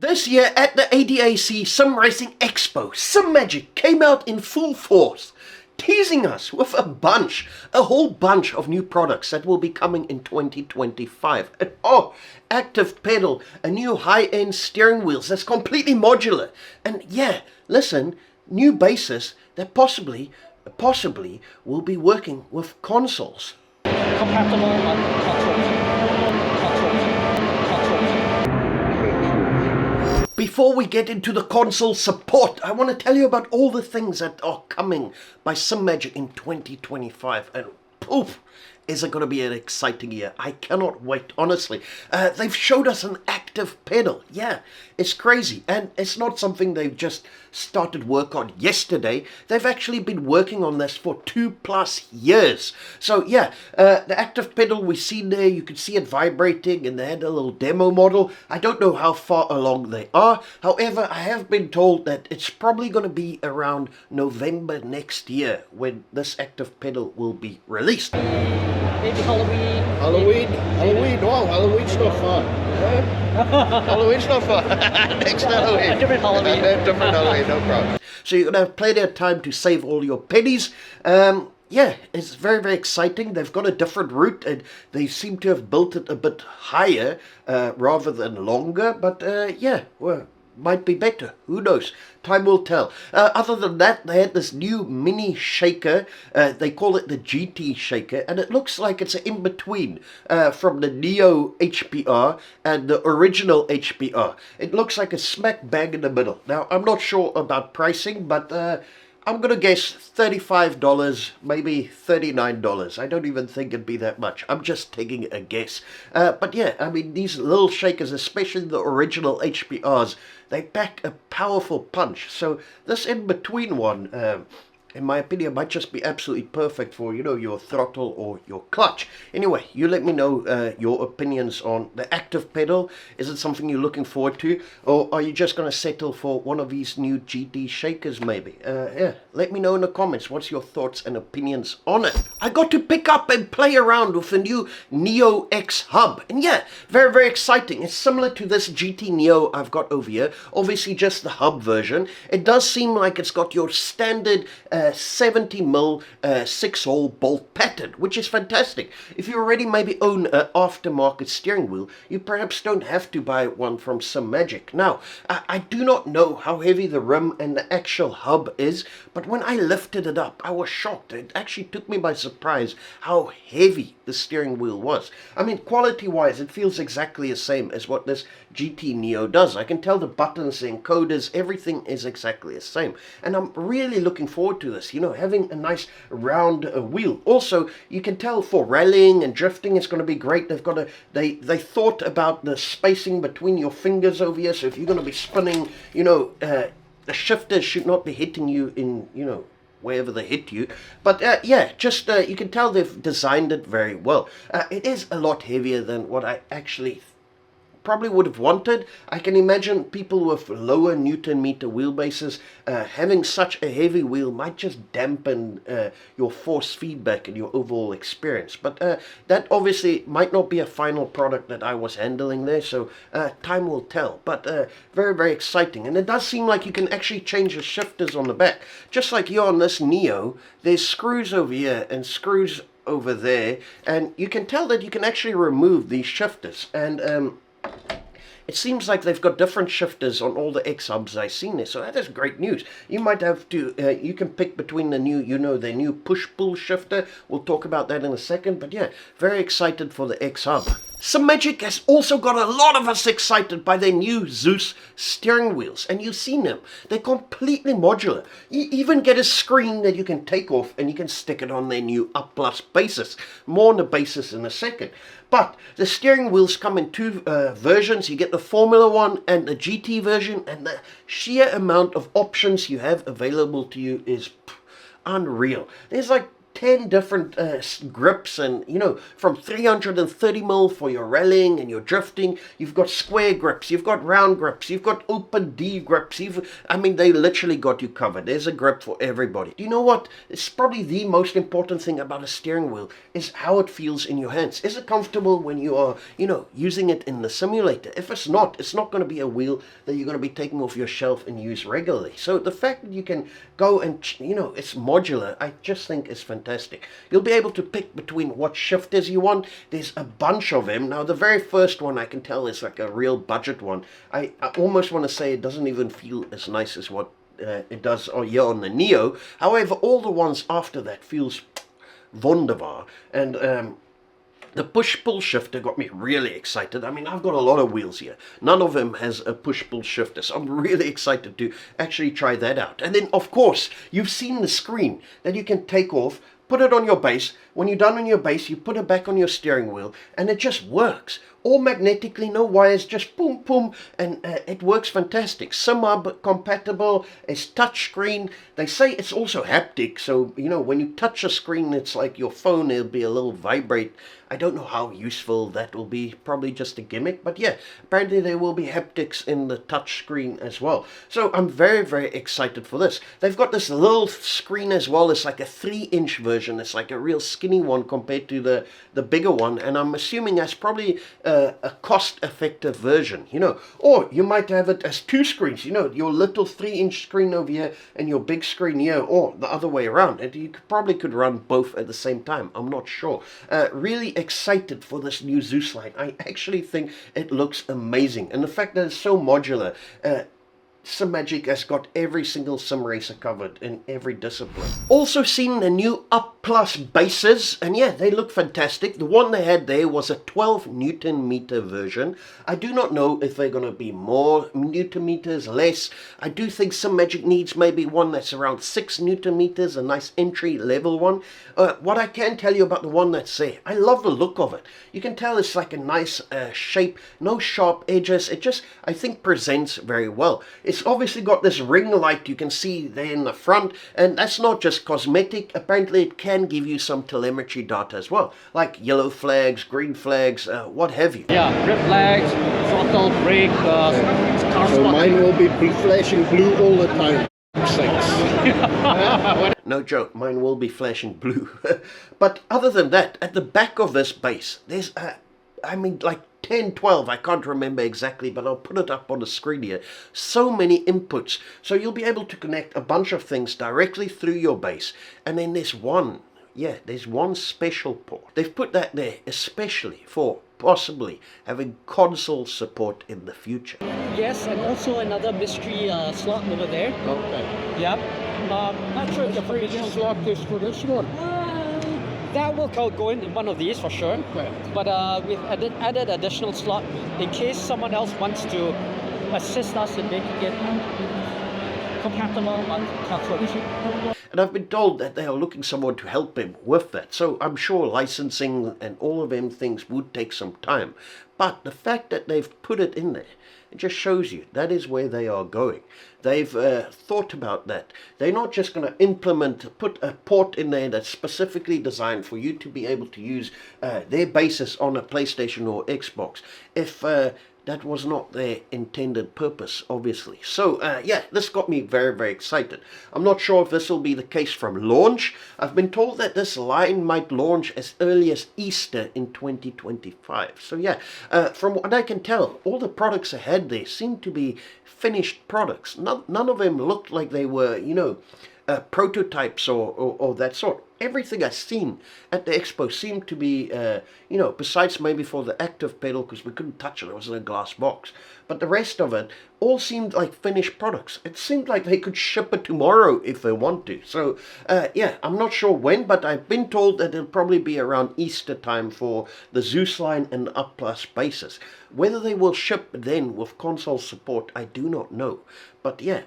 This year at the ADAC Sim Racing Expo, SiMagic came out in full force, teasing us with a whole bunch of new products that will be coming in 2025. And active pedal, a new high-end steering wheels that's completely modular. And yeah, listen, new bases that possibly will be working with consoles. Compatible on consoles. Before we get into the console support, I want to tell you about all the things that are coming by SiMagic in 2025. And poof, is it going to be an exciting year. I cannot wait, honestly. They've showed us an active pedal. Yeah, it's crazy. And it's not something they've just started work on yesterday. They've actually been working on this for 2+ years. So yeah, the active pedal we've seen there, you can see it vibrating, and they had a little demo model. I don't know how far along they are. However, I have been told that it's probably going to be around November next year when this active pedal will be released. Maybe Halloween. Halloween. Wow, Halloween's not far. Halloween's not far. Next Halloween. Different Halloween. Different Halloween, no problem. So you're going to have plenty of time to save all your pennies. Yeah, it's very, very exciting. They've got a different route, and they seem to have built it a bit higher rather than longer. But yeah, well, might be better. Who knows? Time will tell. Other than that, they had this new mini shaker. They call it the GT shaker, and it looks like it's an in-between from the Neo HPR and the original HPR. It looks like a smack bang in the middle. Now, I'm not sure about pricing, but I'm going to guess $35, maybe $39. I don't even think it'd be that much. I'm just taking a guess. But yeah, I mean, these little shakers, especially the original HPRs, they pack a powerful punch. So this in-between one, in my opinion, might just be absolutely perfect for, you know, your throttle or your clutch. Anyway, you let me know your opinions on the active pedal. Is it something you're looking forward to? Or are you just going to settle for one of these new GT shakers maybe? Yeah, let me know in the comments. What's your thoughts and opinions on it? I got to pick up and play around with the new Neo X hub. And yeah, very, very exciting. It's similar to this GT Neo I've got over here. Obviously just the hub version. It does seem like it's got your standard 70mm 6-hole bolt pattern, which is fantastic. If you already maybe own an aftermarket steering wheel, you perhaps don't have to buy one from SiMagic. Now, I do not know how heavy the rim and the actual hub is, but when I lifted it up, I was shocked. It actually took me by surprise how heavy the steering wheel was. I mean, quality-wise, it feels exactly the same as what this GT Neo does. I can tell the buttons, the encoders, everything is exactly the same. And I'm really looking forward to this, you know, having a nice round wheel. Also, you can tell for rallying and drifting, it's going to be great. They've got they thought about the spacing between your fingers over here, so if you're going to be spinning, you know, the shifters should not be hitting you in, you know, wherever they hit you. But yeah, just you can tell they've designed it very well. It is a lot heavier than what I actually probably would have wanted. I can imagine people with lower Newton meter wheelbases having such a heavy wheel might just dampen your force feedback and your overall experience. But that obviously might not be a final product that I was handling there, so time will tell. But very, very exciting. And it does seem like you can actually change the shifters on the back. Just like here on this Neo, there's screws over here and screws over there, and you can tell that you can actually remove these shifters. And it seems like they've got different shifters on all the X hubs I've seen there, so that is great news. You might have to, you can pick between the new, you know, the new push-pull shifter. We'll talk about that in a second, but yeah, very excited for the X hub. SiMagic has also got a lot of us excited by their new Zeus steering wheels, and you've seen them. They're completely modular. You even get a screen that you can take off and you can stick it on their new Up Plus basis. More on the basis in a second. But the steering wheels come in two versions. You get the Formula One and the GT version, and the sheer amount of options you have available to you is unreal. There's like 10 different grips, and from 330mm for your rallying and your drifting. You've got square grips, you've got round grips, you've got open D grips. They literally got you covered. There's a grip for everybody. Do you know what? It's probably the most important thing about a steering wheel is how it feels in your hands. Is it comfortable when you are using it in the simulator? If it's not going to be a wheel that you're going to be taking off your shelf and use regularly. So the fact that you can go and it's modular, I just think is fantastic. You'll be able to pick between what shifters you want. There's a bunch of them. Now the very first one I can tell is like a real budget one. I almost want to say it doesn't even feel as nice as what it does here on the Neo. However, all the ones after that feels wunderbar. And the push-pull shifter got me really excited. I've got a lot of wheels here. None of them has a push-pull shifter, so I'm really excited to actually try that out. And then, of course, you've seen the screen that you can take off, put it on your base. When you're done on your base, you put it back on your steering wheel, and it just works. All magnetically, no wires, just boom, boom, and it works fantastic. SIMLABS compatible, it's touch screen. They say it's also haptic, so, when you touch a screen, it's like your phone, it'll be a little vibrate. I don't know how useful that will be, probably just a gimmick, but yeah, apparently there will be haptics in the touch screen as well. So I'm very, very excited for this. They've got this little screen as well. It's like a 3-inch version. It's like a real skinny one compared to the bigger one, and I'm assuming that's probably a cost-effective version, or you might have it as 2 screens, your little 3-inch screen over here and your big screen here, or the other way around. And you probably could run both at the same time. I'm not sure. Really excited for this new Zeus line. I actually think it looks amazing, and the fact that it's so modular. SiMagic has got every single sim racer covered in every discipline. Also seen the new Up Plus bases, and yeah, they look fantastic. The one they had there was a 12 Newton meter version. I do not know if they're going to be more Newton meters, less. I do think SiMagic needs maybe one that's around 6 Newton meters, a nice entry level one. What I can tell you about the one that's there, I love the look of it. You can tell it's like a nice shape, no sharp edges. It just, I think, presents very well. It's obviously got this ring light you can see there in the front, and that's not just cosmetic. Apparently it can give you some telemetry data as well, like yellow flags, green flags, what have you. Yeah, red flags, throttle, brake, car So mine will be flashing blue all the time. No joke, mine will be flashing blue. But other than that, at the back of this base, there's like 10, 12, I can't remember exactly, but I'll put it up on the screen here. So many inputs. So you'll be able to connect a bunch of things directly through your base. And then there's one special port. They've put that there especially for possibly having console support in the future. Yes, and also another mystery slot over there. Okay. Yep. Not sure if you're familiar. Slot is for this one. That will go in one of these for sure. Okay. But we've added additional slot in case someone else wants to assist us in making it compatible on control. And I've been told that they are looking someone to help him with that. So I'm sure licensing and all of them things would take some time. But the fact that they've put it in there, it just shows you that is where they are going. They've thought about that. They're not just going to put a port in there that's specifically designed for you to be able to use their bases on a PlayStation or Xbox. If that was not their intended purpose, obviously. So, yeah, this got me very, very excited. I'm not sure if this will be the case from launch. I've been told that this line might launch as early as Easter in 2025. So, yeah, from what I can tell, all the products ahead there seem to be finished products. None of them looked like they were, prototypes or that sort. Everything I've seen at the expo seemed to be, besides maybe for the active pedal, because we couldn't touch it, it was in a glass box. But the rest of it all seemed like finished products. It seemed like they could ship it tomorrow if they want to. So, yeah, I'm not sure when, but I've been told that it'll probably be around Easter time for the Zeus line and the Up Plus bases. Whether they will ship then with console support, I do not know. But yeah,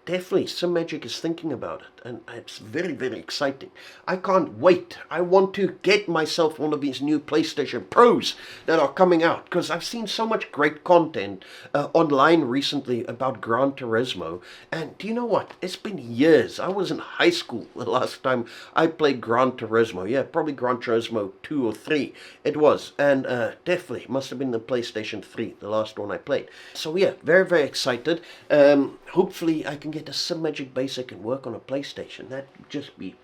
definitely SiMagic is thinking about it, and it's very, very exciting. I can't wait. I want to get myself one of these new PlayStation Pros that are coming out, because I've seen so much great content online recently about Gran Turismo, and do you know what? It's been years. I was in high school the last time I played Gran Turismo. Yeah, probably Gran Turismo 2 or 3 it was, and definitely must have been the PlayStation 3, the last one I played. So yeah, very, very excited. Hopefully I can get a SiMagic Basic and work on a PlayStation. That'd just be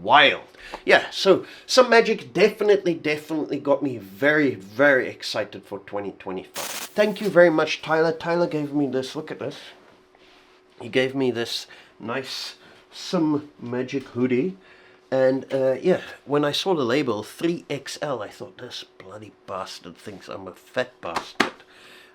wild. Yeah, so SiMagic definitely got me very, very excited for 2025. Thank you very much, Tyler. Tyler gave me this. Look at this. He gave me this nice SiMagic hoodie. And yeah, when I saw the label 3XL, I thought, this bloody bastard thinks I'm a fat bastard.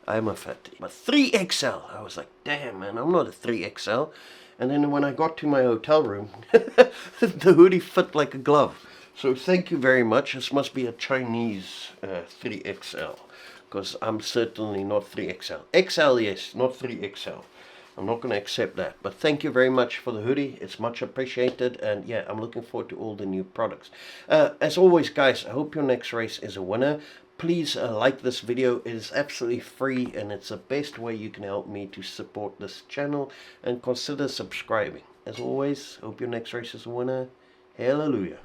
I'm a fatty. But 3XL, I was like, damn, man, I'm not a 3XL. And then when I got to my hotel room, the hoodie fit like a glove. So thank you very much. This must be a Chinese 3XL, because I'm certainly not 3XL. XL, yes, not 3XL. I'm not going to accept that. But thank you very much for the hoodie. It's much appreciated. And yeah, I'm looking forward to all the new products. As always, guys, I hope your next race is a winner. Please like this video. It is absolutely free, and it's the best way you can help me to support this channel, and consider subscribing. As always, hope your next race is a winner. Hallelujah.